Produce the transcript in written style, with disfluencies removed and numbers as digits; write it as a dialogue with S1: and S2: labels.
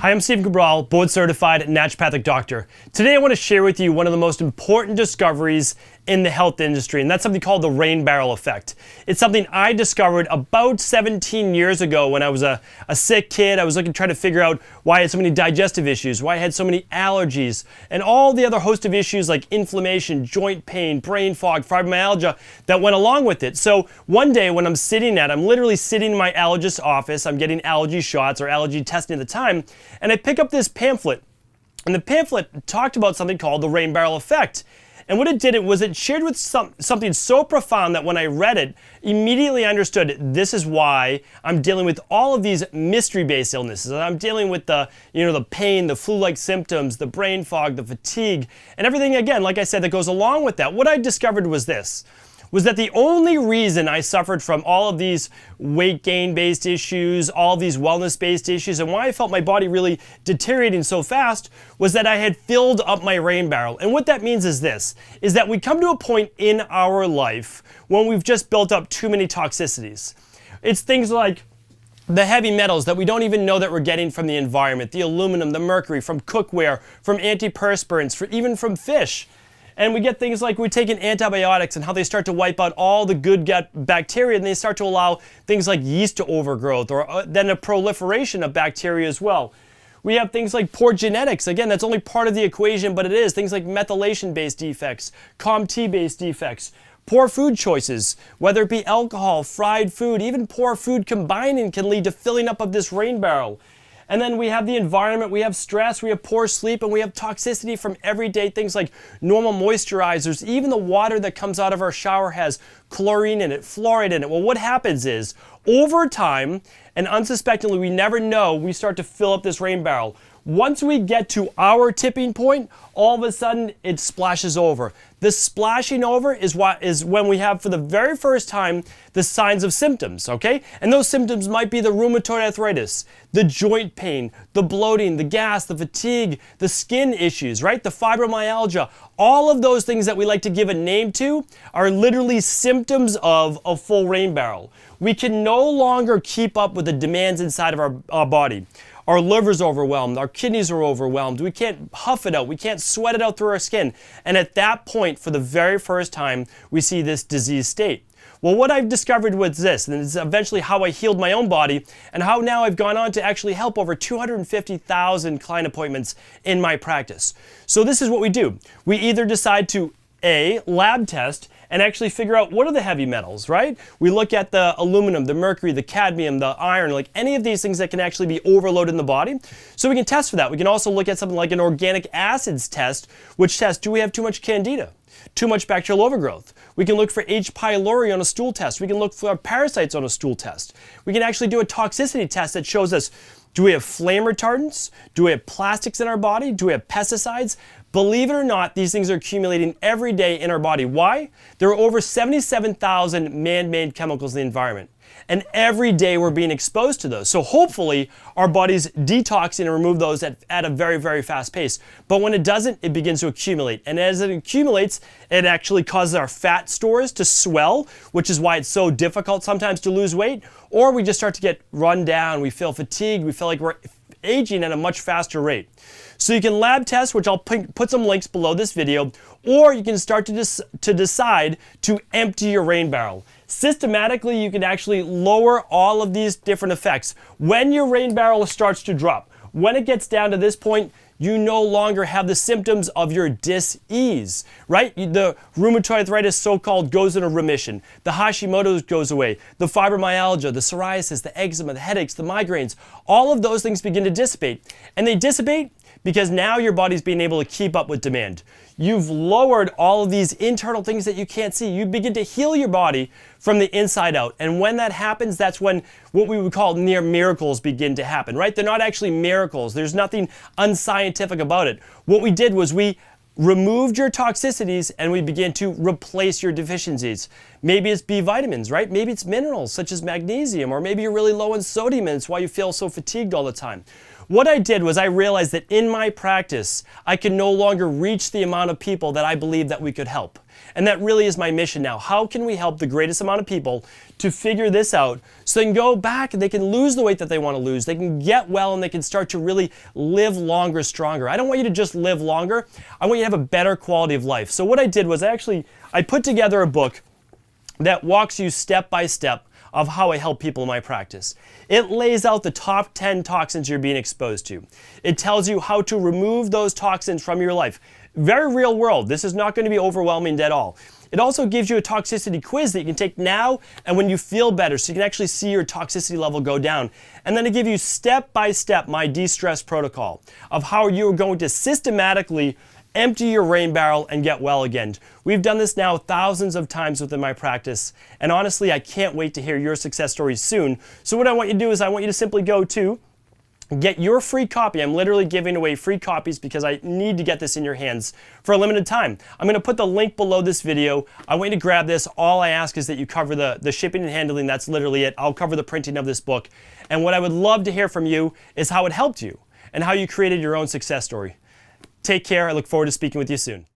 S1: Hi, I'm Stephen Cabral, board-certified naturopathic doctor. Today I want to share with you one of the most important discoveries in the health industry, and that's something called the rain barrel effect. It's something I discovered about 17 years ago when I was a sick kid. I was trying to figure out why I had so many digestive issues, why I had so many allergies, and all the other host of issues like inflammation, joint pain, brain fog, fibromyalgia that went along with it. So one day when I'm literally sitting in my allergist's office, I'm getting allergy shots or allergy testing at the time, and I pick up this pamphlet. And the pamphlet talked about something called the rain barrel effect. And what it did was it shared with something so profound that when I read it, immediately I understood this is why I'm dealing with all of these mystery-based illnesses. I'm dealing with the pain, the flu-like symptoms, the brain fog, the fatigue, and everything, again, like I said, that goes along with that. What I discovered was that the only reason I suffered from all of these weight gain-based issues, all of these wellness-based issues, and why I felt my body really deteriorating so fast was that I had filled up my rain barrel. And what that means is that we come to a point in our life when we've just built up too many toxicities. It's things like the heavy metals that we don't even know that we're getting from the environment, the aluminum, the mercury, from cookware, from antiperspirants, even from fish. And we get things like we're taking antibiotics and how they start to wipe out all the good gut bacteria, and they start to allow things like yeast to overgrowth, or then a proliferation of bacteria as well. We have things like poor genetics. Again, that's only part of the equation, but it is. Things like methylation-based defects, COMT-based defects, poor food choices, whether it be alcohol, fried food, even poor food combining can lead to filling up of this rain barrel. And then we have the environment, we have stress, we have poor sleep, and we have toxicity from everyday things like normal moisturizers. Even the water that comes out of our shower has chlorine in it, fluoride in it. Well, what happens is, over time, and unsuspectingly, we never know, we start to fill up this rain barrel. Once we get to our tipping point, all of a sudden it splashes over. This splashing over is when we have, for the very first time, the signs of symptoms, okay? And those symptoms might be the rheumatoid arthritis, the joint pain, the bloating, the gas, the fatigue, the skin issues, right? The fibromyalgia. All of those things that we like to give a name to are literally symptoms of a full rain barrel. We can no longer keep up with the demands inside of our body. Our liver's overwhelmed, our kidneys are overwhelmed, we can't huff it out, we can't sweat it out through our skin. And at that point, for the very first time, we see this disease state. Well, what I've discovered was this, and it's eventually how I healed my own body, and how now I've gone on to actually help over 250,000 client appointments in my practice. So this is what we do. We either decide to lab test and actually figure out what are the heavy metals, right? We look at the aluminum, the mercury, the cadmium, the iron, like any of these things that can actually be overloaded in the body. So we can test for that. We can also look at something like an organic acids test, which tests, do we have too much candida? Too much bacterial overgrowth? We can look for H. pylori on a stool test. We can look for parasites on a stool test. We can actually do a toxicity test that shows us, do we have flame retardants? Do we have plastics in our body? Do we have pesticides? Believe it or not, these things are accumulating every day in our body. Why? There are over 77,000 man-made chemicals in the environment. And every day we're being exposed to those. So hopefully our body's detoxing and remove those at a very, very fast pace. But when it doesn't, it begins to accumulate. And as it accumulates, it actually causes our fat stores to swell, which is why it's so difficult sometimes to lose weight. Or we just start to get run down. We feel fatigued. We feel like we're aging at a much faster rate. So you can lab test, which I'll put some links below this video, or you can start to decide to empty your rain barrel. Systematically, you can actually lower all of these different effects. When your rain barrel starts to drop, when it gets down to this point, you no longer have the symptoms of your dis-ease, right? The rheumatoid arthritis so-called goes into remission. The Hashimoto's goes away. The fibromyalgia, the psoriasis, the eczema, the headaches, the migraines, all of those things begin to dissipate. And they dissipate because now your body's being able to keep up with demand. You've lowered all of these internal things that you can't see. You begin to heal your body from the inside out. And when that happens, that's when what we would call near miracles begin to happen, right? They're not actually miracles. There's nothing unscientific about it. What we did was we removed your toxicities and we began to replace your deficiencies. Maybe it's B vitamins, right? Maybe it's minerals such as magnesium, or maybe you're really low in sodium and it's why you feel so fatigued all the time. What I did was I realized that in my practice, I could no longer reach the amount of people that I believed that we could help. And that really is my mission now. How can we help the greatest amount of people to figure this out so they can go back and they can lose the weight that they want to lose, they can get well, and they can start to really live longer, stronger. I don't want you to just live longer. I want you to have a better quality of life. So what I did was I put together a book that walks you step by step of how I help people in my practice. It lays out the top 10 toxins you're being exposed to. It tells you how to remove those toxins from your life. Very real world. This is not going to be overwhelming at all. It also gives you a toxicity quiz that you can take now and when you feel better, so you can actually see your toxicity level go down. And then it gives you step by step my de-stress protocol of how you're going to systematically empty your rain barrel and get well again. We've done this now thousands of times within my practice, and honestly, I can't wait to hear your success stories soon. So what I want you to do is I want you to simply go to get your free copy. I'm literally giving away free copies because I need to get this in your hands for a limited time. I'm going to put the link below this video. I want you to grab this. All I ask is that you cover the shipping and handling. That's literally it. I'll cover the printing of this book. And what I would love to hear from you is how it helped you and how you created your own success story. Take care. I look forward to speaking with you soon.